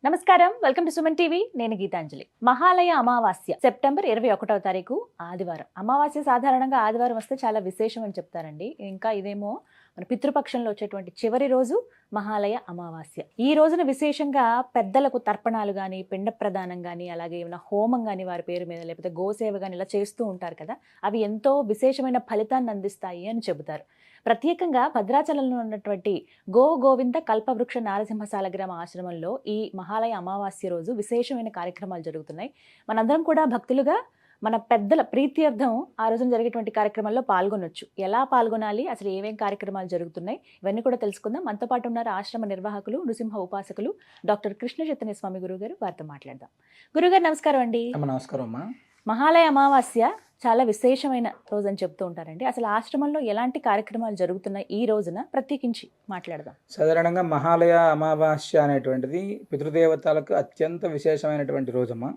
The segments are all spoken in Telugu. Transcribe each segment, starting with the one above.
నమస్కారం, వెల్కమ్ టు సుమన్ టీవీ. నేను గీతాంజలి. మహాలయ అమావాస్య సెప్టెంబర్ 21వ తారీఖు ఆదివారం. అమావాస్య సాధారణంగా ఆదివారం వస్తే చాలా విశేషం అని చెప్తారండి. ఇంకా ఇదేమో మన పితృపక్షంలో వచ్చేటువంటి చివరి రోజు మహాలయ అమావాస్య. ఈ రోజున విశేషంగా పెద్దలకు తర్పణాలు కానీ, పిండ ప్రదానం కానీ, అలాగే ఏమైనా హోమం కానీ వారి పేరు మీద, లేకపోతే గోసేవ కానీ ఇలా చేస్తూ ఉంటారు కదా. అవి ఎంతో విశేషమైన ఫలితాన్ని అందిస్తాయి అని చెబుతారు. ప్రత్యేకంగా భద్రాచలంలో ఉన్నటువంటి గోవింద కల్పవృక్ష నారసింహశాలగ్రామ ఆశ్రమంలో ఈ మహాలయ అమావాస్య రోజు విశేషమైన కార్యక్రమాలు జరుగుతున్నాయి. మనందరం కూడా భక్తులుగా మన పెద్దల ప్రీత్యర్థం ఆ రోజున జరిగేటువంటి కార్యక్రమాల్లో పాల్గొనొచ్చు. ఎలా పాల్గొనాలి, అసలు ఏమేం కార్యక్రమాలు జరుగుతున్నాయి, ఇవన్నీ కూడా తెలుసుకుందాం. మనతో పాటు ఉన్నారు ఆశ్రమ నిర్వాహకులు, నృసింహ ఉపాసకులు డాక్టర్ కృష్ణ చైతన్య స్వామి గురుగారు. వారితో మాట్లాడదాం. గురుగారు నమస్కారం అండి. నమస్కారం అమ్మా. మహాలయ అమావాస్య చాలా విశేషమైన రోజు అని చెప్తూ ఉంటారండి. అసలు ఆశ్రమంలో ఎలాంటి కార్యక్రమాలు జరుగుతున్నాయి ఈ రోజున ప్రత్యేకించి మాట్లాడదాం. సాధారణంగా మహాలయ అమావాస్య అనేటువంటిది పితృదేవతలకు అత్యంత విశేషమైనటువంటి రోజమ్మా.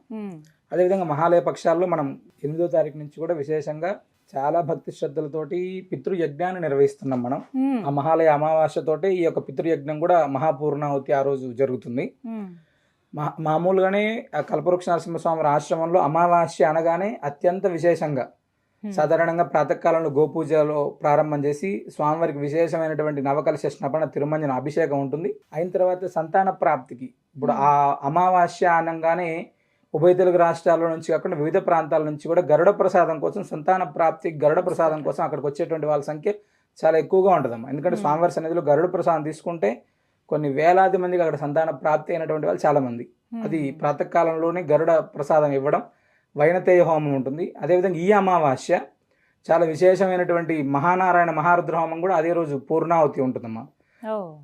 అదేవిధంగా మహాలయ పక్షాల్లో మనం 8వ తారీఖు నుంచి కూడా విశేషంగా చాలా భక్తి శ్రద్ధలతోటి పితృయజ్ఞాన్ని నిర్వహిస్తున్నాం మనం. ఆ మహాలయ అమావాస్యతోటి ఈ యొక్క పితృయజ్ఞం కూడా మహాపూర్ణాహుతి ఆ రోజు జరుగుతుంది. మామూలుగానే కల్పవృక్ష నరసింహస్వామి ఆశ్రమంలో అమావాస్య అనగానే అత్యంత విశేషంగా సాధారణంగా ప్రాతకాలంలో గోపూజలో ప్రారంభం చేసి స్వామివారికి విశేషమైనటువంటి నవకలశ స్నపన తిరుమంజన అభిషేకం ఉంటుంది. అయిన తర్వాత సంతాన ప్రాప్తికి ఇప్పుడు ఆ అమావాస్య అనగానే ఉభయ తెలుగు రాష్ట్రాల నుంచి కాకుండా వివిధ ప్రాంతాల నుంచి కూడా గరుడ ప్రసాదం కోసం, సంతాన ప్రాప్తి గరుడ ప్రసాదం కోసం అక్కడికి వచ్చేటువంటి వాళ్ళ సంఖ్య చాలా ఎక్కువగా ఉంటుందమ్మా. ఎందుకంటే స్వామివారి సన్నిధిలో గరుడ ప్రసాదం తీసుకుంటే కొన్ని వేలాది మందికి అక్కడ సంతాన ప్రాప్తి అయినటువంటి వాళ్ళు చాలా మంది. అది ప్రాతకాలంలోనే గరుడ ప్రసాదం ఇవ్వడం, వైనతేయ హోమం ఉంటుంది. అదేవిధంగా ఈ అమావాస్య చాలా విశేషమైనటువంటి మహానారాయణ మహారుద్ర హోమం కూడా అదే రోజు పూర్ణాహుతి ఉంటుందమ్మా.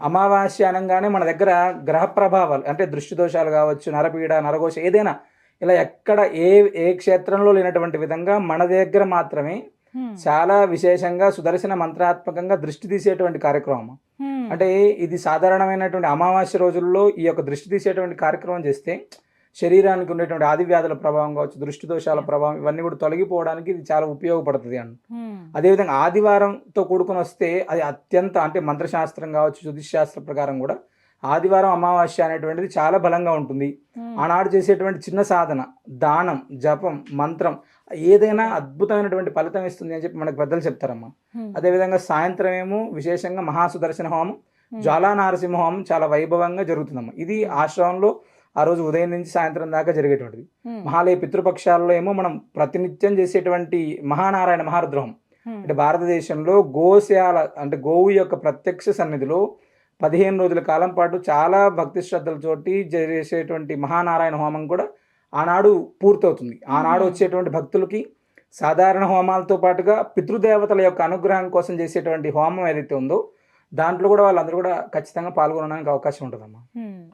అమావాస్య అనగానే మన దగ్గర గ్రహ ప్రభావాలు అంటే దృష్టి దోషాలు కావచ్చు, నరపీడ, నరఘోష, ఏదైనా ఇలా ఎక్కడ ఏ క్షేత్రంలో లేనటువంటి విధంగా మన దగ్గర మాత్రమే చాలా విశేషంగా సుదర్శన మంత్రాత్మకంగా దృష్టి తీసేటువంటి కార్యక్రమం. అంటే ఇది సాధారణమైనటువంటి అమావాస్య రోజుల్లో ఈ యొక్క దృష్టి తీసేటువంటి కార్యక్రమం చేస్తే శరీరానికి ఉండేటువంటి ఆది వ్యాధుల ప్రభావం కావచ్చు, దృష్టి దోషాల ప్రభావం ఇవన్నీ కూడా తొలగిపోవడానికి ఇది చాలా ఉపయోగపడుతుంది అండి. అదేవిధంగా ఆదివారంతో కూడుకుని వస్తే అది అత్యంత అంటే మంత్రశాస్త్రం కావచ్చు, జ్యోతిష్ శాస్త్ర ప్రకారం కూడా ఆదివారం అమావాస్య అనేటువంటిది చాలా బలంగా ఉంటుంది. ఆనాడు చేసేటువంటి చిన్న సాధన, దానం, జపం, మంత్రం ఏదైనా అద్భుతమైనటువంటి ఫలితం ఇస్తుంది అని చెప్పి మనకు పెద్దలు చెప్తారమ్మా. అదేవిధంగా సాయంత్రం ఏమో విశేషంగా మహాసుదర్శన హోమం, జ్వాలా నారసింహ హోమం చాలా వైభవంగా జరుగుతుందమ్మా. ఇది ఆశ్రమంలో ఆ రోజు ఉదయం నుంచి సాయంత్రం దాకా జరిగేటువంటిది. మహాలయ పితృపక్షాల్లో ఏమో మనం ప్రతినిత్యం చేసేటువంటి మహానారాయణ మహారుద్రహం అంటే భారతదేశంలో గోశాల అంటే గోవు యొక్క ప్రత్యక్ష సన్నిధిలో 15 రోజుల కాలం పాటు చాలా భక్తి శ్రద్ధలతోటి చేసేటువంటి మహానారాయణ హోమం కూడా ఆనాడు పూర్తవుతుంది. ఆనాడు వచ్చేటువంటి భక్తులకి సాధారణ హోమాలతో పాటుగా పితృదేవతల యొక్క అనుగ్రహం కోసం చేసేటువంటి హోమం ఏదైతే ఉందో దాంట్లో కూడా వాళ్ళందరూ కూడా ఖచ్చితంగా పాల్గొనడానికి అవకాశం ఉంటుందమ్మా.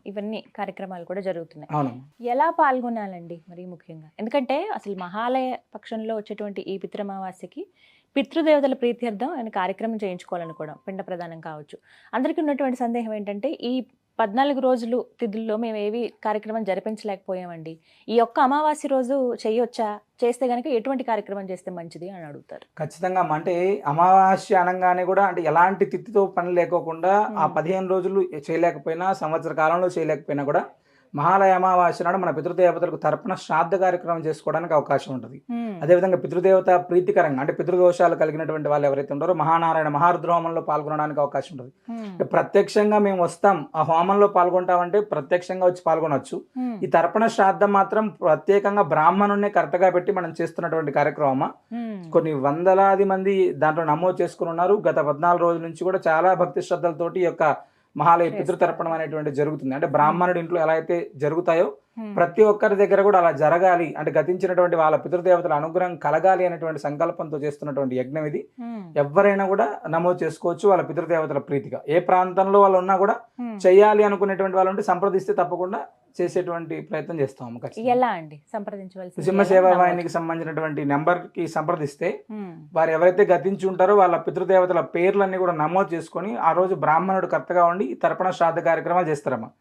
ఇవన్నీ కార్యక్రమాలు కూడా జరుగుతున్నాయి. అవునమ్మా. ఎలా పాల్గొనాలండి మరి ముఖ్యంగా? ఎందుకంటే అసలు మహాలయ పక్షంలో వచ్చేటువంటి ఈ పితృమావాస్యకి పితృదేవతల ప్రీత్యర్థం ఆయన కార్యక్రమం చేయించుకోవాలనుకోవడం, పిండ ప్రదానం కావచ్చు. అందరికీ ఉన్నటువంటి సందేహం ఏంటంటే ఈ 14 రోజులు తిథుల్లో మేము ఏవి కార్యక్రమం జరిపించలేకపోయామండి, ఈ ఒక్క అమావాస్య రోజు చేయొచ్చా, చేస్తే కనుక ఎటువంటి కార్యక్రమం చేస్తే మంచిది అని అడుగుతారు. ఖచ్చితంగా అంటే అమావాస్య అనగానే కూడా అంటే ఎలాంటి తిథితో పని లేకోకుండా ఆ 15 రోజులు చేయలేకపోయినా, సంవత్సర కాలంలో చేయలేకపోయినా కూడా మహాలయ అమావాస్య నాడు మన పితృదేవతలకు తర్పణ శ్రాద్ధ కార్యక్రమం చేసుకోవడానికి అవకాశం ఉంటుంది. అదేవిధంగా పితృదేవత ప్రీతికరంగా అంటే పితృదోషాలు కలిగినటువంటి వాళ్ళు ఎవరైతే ఉంటారో మహానారాయణ మహారుద్ర హోమంలో పాల్గొనడానికి అవకాశం ఉంటుంది. ప్రత్యక్షంగా మేము వస్తాం ఆ హోమంలో పాల్గొంటామంటే ప్రత్యక్షంగా వచ్చి పాల్గొనవచ్చు. ఈ తర్పణ శ్రాద్ధం మాత్రం ప్రత్యేకంగా బ్రాహ్మణున్నే కర్తగా పెట్టి మనం చేస్తున్నటువంటి కార్యక్రమం. కొన్ని వందలాది మంది దాంట్లో నమోదు చేసుకుని ఉన్నారు. గత 14 రోజుల నుంచి కూడా చాలా భక్తి శ్రద్ధలతోటి యొక్క మహాలయ పితృతర్పణం అనేటువంటి జరుగుతుంది. అంటే బ్రాహ్మణుడి ఇంట్లో ఎలా అయితే జరుగుతాయో ప్రతి ఒక్కరి దగ్గర కూడా అలా జరగాలి అంటే గతించినటువంటి వాళ్ళ పితృదేవతల అనుగ్రహం కలగాలి అనేటువంటి సంకల్పంతో చేస్తున్నటువంటి యజ్ఞం ఇది. ఎవరైనా కూడా నమోదు చేసుకోవచ్చు వాళ్ళ పితృదేవతల ప్రీతిగా. ఏ ప్రాంతంలో వాళ్ళు ఉన్నా కూడా చేయాలి అనుకునేటువంటి వాళ్ళు ఉంటే సంప్రదిస్తే తప్పకుండా చేసేటువంటి ప్రయత్నం చేస్తాము. ఎలా అండి సంప్రదించవలసి? నృసింహ సేవా వాహినికి సంబంధించినటువంటి నెంబర్ కి సంప్రదిస్తే వారు ఎవరైతే గతించి ఉంటారో వాళ్ళ పితృదేవతల పేర్లన్నీ కూడా నమోదు చేసుకొని ఆ రోజు బ్రాహ్మణుడు కర్తగా ఉండి తర్పణ శ్రాద్ధ కార్యక్రమాలు చేస్తారమ్మా.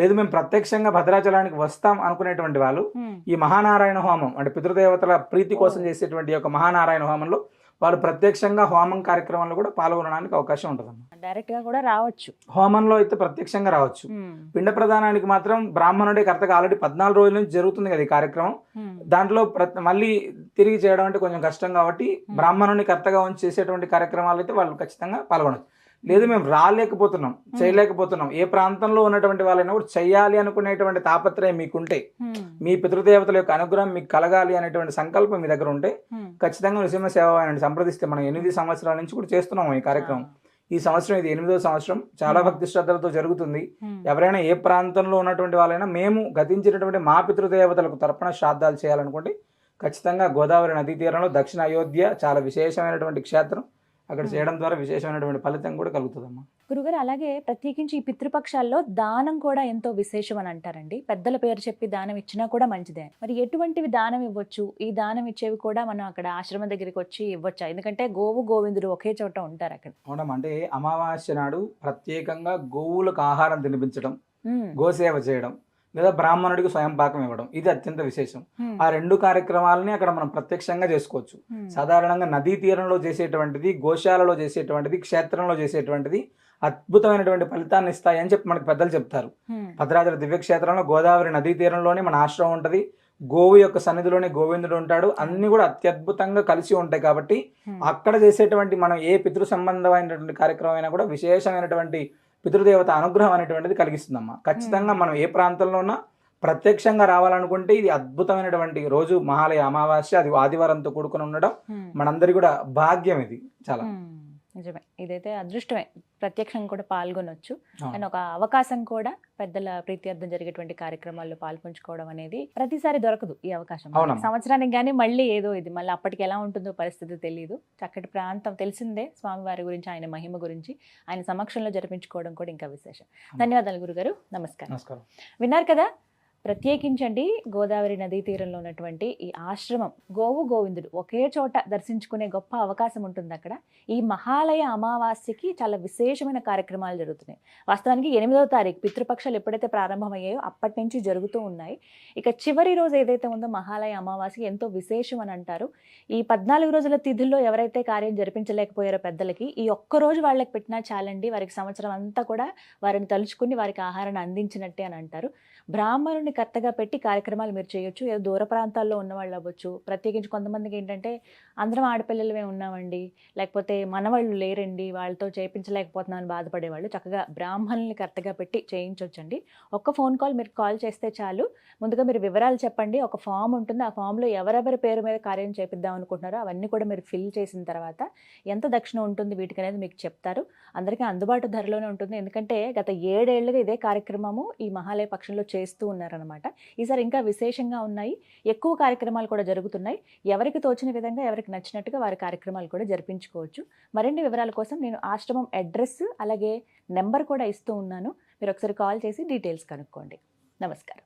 లేదు మేము ప్రత్యక్షంగా భద్రాచలానికి వస్తాం అనుకునేటువంటి వాళ్ళు ఈ మహానారాయణ హోమం అంటే పితృదేవతల ప్రీతి కోసం చేసేటువంటి యొక్క మహానారాయణ హోమంలో వాళ్ళు ప్రత్యక్షంగా హోమం కార్యక్రమంలో కూడా పాల్గొనడానికి అవకాశం ఉంటుందమ్మా. డైరెక్ట్ గా కూడా రావచ్చు. హోమంలో అయితే ప్రత్యక్షంగా రావచ్చు. పిండ ప్రదానానికి మాత్రం బ్రాహ్మణుడే కర్తగా ఆల్రెడీ 14 రోజుల నుంచి జరుగుతుంది కదా ఈ కార్యక్రమం. దాంట్లో మళ్ళీ తిరిగి చేయడం అంటే కొంచెం కష్టం కాబట్టి బ్రాహ్మణుని కర్తగా ఉంచి చేసేటువంటి కార్యక్రమాలు అయితే వాళ్ళు ఖచ్చితంగా పాల్గొనవచ్చు. లేదు మేము రాలేకపోతున్నాం, చేయలేకపోతున్నాం, ఏ ప్రాంతంలో ఉన్నటువంటి వాళ్ళైనా కూడా చెయ్యాలి అనుకునేటువంటి తాపత్రయం మీకుంటే, మీ పితృదేవతల యొక్క అనుగ్రహం మీకు కలగాలి అనేటువంటి సంకల్పం మీ దగ్గర ఉంటే ఖచ్చితంగా నృసింహ సేవ ఆయన సంప్రదిస్తే మనం 8 సంవత్సరాల నుంచి కూడా చేస్తున్నాం ఈ కార్యక్రమం. ఈ సంవత్సరం ఇది 8వ సంవత్సరం, చాలా భక్తి శ్రద్ధలతో జరుగుతుంది. ఎవరైనా ఏ ప్రాంతంలో ఉన్నటువంటి వాళ్ళైనా మేము గతించినటువంటి మా పితృదేవతలకు తర్పణ శ్రాద్ధాలు చేయాలనుకుంటే ఖచ్చితంగా గోదావరి నదీ తీరంలో దక్షిణ అయోధ్య చాలా విశేషమైనటువంటి క్షేత్రం. అక్కడ చేయడం ద్వారా విశేషమైనటువంటి ఫలితం కూడా కలుగుతుందమ్మా. గురుగారు, అలాగే ప్రత్యేకించి ఈ పితృపక్షాల్లో దానం కూడా ఎంతో విశేషం అని అంటారండి. పెద్దల పేరు చెప్పి దానం ఇచ్చినా కూడా మంచిదే. మరి ఎటువంటివి దానం ఇవ్వచ్చు? ఈ దానం ఇచ్చేవి కూడా మనం అక్కడ ఆశ్రమం దగ్గరికి వచ్చి ఇవ్వచ్చా? ఎందుకంటే గోవు గోవిందుడు ఒకే చోట ఉంటారు అక్కడ. అవునమ్మా. అంటే అమావాస్య నాడు ప్రత్యేకంగా గోవులకు ఆహారం తినిపించడం, గోసేవ చేయడం, లేదా బ్రాహ్మణుడికి స్వయం పాకం ఇవ్వడం, ఇది అత్యంత విశేషం. ఆ 2 కార్యక్రమాలని అక్కడ మనం ప్రత్యక్షంగా చేసుకోవచ్చు. సాధారణంగా నదీ తీరంలో చేసేటువంటిది, గోశాలలో చేసేటువంటిది, క్షేత్రంలో చేసేటువంటిది అద్భుతమైనటువంటి ఫలితాన్ని ఇస్తాయి అని చెప్పి మనకి పెద్దలు చెప్తారు. భద్రాద్రి దివ్యక్షేత్రంలో గోదావరి నదీ తీరంలోనే మన ఆశ్రమం ఉంటది. గోవు యొక్క సన్నిధిలోనే గోవిందుడు ఉంటాడు. అన్ని కూడా అత్యద్భుతంగా కలిసి ఉంటాయి. కాబట్టి అక్కడ చేసేటువంటి మనం ఏ పితృ సంబంధమైనటువంటి కార్యక్రమం అయినా కూడా విశేషమైనటువంటి పితృదేవత అనుగ్రహం అనేటువంటిది కలిగిస్తుందమ్మా. ఖచ్చితంగా మనం ఏ ప్రాంతంలో ఉన్నా ప్రత్యక్షంగా రావాలనుకుంటే ఇది అద్భుతమైనటువంటి రోజు, మహాలయ అమావాస్య, అది ఆదివారంతో కూడుకుని ఉండడం మనందరి కూడా భాగ్యం. ఇది చాలా నిజమే, ఇదైతే అదృష్టమే. ప్రత్యక్షంగా కూడా పాల్గొనొచ్చు. అండ్ ఒక అవకాశం కూడా పెద్దల ప్రీత్యర్థం జరిగేటువంటి కార్యక్రమాల్లో పాల్పంచుకోవడం అనేది ప్రతిసారి దొరకదు ఈ అవకాశం. సంవత్సరానికి కానీ మళ్ళీ ఏదో ఇది మళ్ళీ అప్పటికి ఎలా ఉంటుందో పరిస్థితి తెలియదు. చక్కటి ప్రాంతం తెలిసిందే, స్వామివారి గురించి, ఆయన మహిమ గురించి ఆయన సమక్షంలో జరిపించుకోవడం కూడా ఇంకా విశేషం. ధన్యవాదాలు గురుగారు. నమస్కారం. విన్నారు కదా, ప్రత్యేకించండి గోదావరి నదీ తీరంలో ఉన్నటువంటి ఈ ఆశ్రమం, గోవు గోవిందుడు ఒకే చోట దర్శించుకునే గొప్ప అవకాశం ఉంటుంది అక్కడ. ఈ మహాలయ అమావాస్యకి చాలా విశేషమైన కార్యక్రమాలు జరుగుతున్నాయి. వాస్తవానికి 8వ తారీఖు పితృపక్షాలు ఎప్పుడైతే ప్రారంభమయ్యాయో అప్పటి నుంచి జరుగుతూ ఉన్నాయి. ఇక చివరి రోజు ఏదైతే ఉందో మహాలయ అమావాస్య ఎంతో విశేషం అని అంటారు. ఈ 14 రోజుల తిథుల్లో ఎవరైతే కార్యం జరిపించలేకపోయారో పెద్దలకి, ఈ ఒక్కరోజు వాళ్ళకి పెట్టినా చాలండి, వారికి సంవత్సరం అంతా కూడా వారిని తలుచుకుని వారికి ఆహారాన్ని అందించినట్టే అని అంటారు. బ్రాహ్మణుని కర్తగా పెట్టి కార్యక్రమాలు మీరు చేయొచ్చు. ఏదో దూర ప్రాంతాల్లో ఉన్న వాళ్ళు అవ్వచ్చు. ప్రత్యేకించి కొంతమందికి ఏంటంటే అందరం ఆడపిల్లలమే ఉన్నామండి, లేకపోతే మనవాళ్ళు లేరండి, వాళ్ళతో చేయించలేకపోతున్నామని బాధపడేవాళ్ళు చక్కగా బ్రాహ్మణుల్ని కర్తగా పెట్టి చేయించవచ్చండి. ఒక్క ఫోన్ కాల్ మీరు కాల్ చేస్తే చాలు. ముందుగా మీరు వివరాలు చెప్పండి. ఒక ఫామ్ ఉంటుంది, ఆ ఫామ్లో ఎవరెవరి పేరు మీద కార్యం చేపిద్దాం అనుకుంటున్నారో అవన్నీ కూడా మీరు ఫిల్ చేసిన తర్వాత ఎంత దక్షిణ ఉంటుంది వీటికి అనేది మీకు చెప్తారు. అందరికీ అందుబాటు ధరలోనే ఉంటుంది. ఎందుకంటే గత 7 ఏళ్లుగా ఇదే కార్యక్రమము ఈ మహాలయ పక్షంలో చేస్తూ ఉన్నారనమాట. ఈసారి ఇంకా విశేషంగా ఉన్నాయి, ఎక్కువ కార్యక్రమాలు కూడా జరుగుతున్నాయి. ఎవరికి తోచిన విధంగా, ఎవరికి నచ్చినట్టుగా వారి కార్యక్రమాలు కూడా జరిపించుకోవచ్చు. మరిన్ని వివరాల కోసం నేను ఆశ్రమం అడ్రస్ అలాగే నెంబర్ కూడా ఇస్తూ ఉన్నాను. మీరు ఒకసారి కాల్ చేసి డీటెయిల్స్ కనుక్కోండి. నమస్కారం.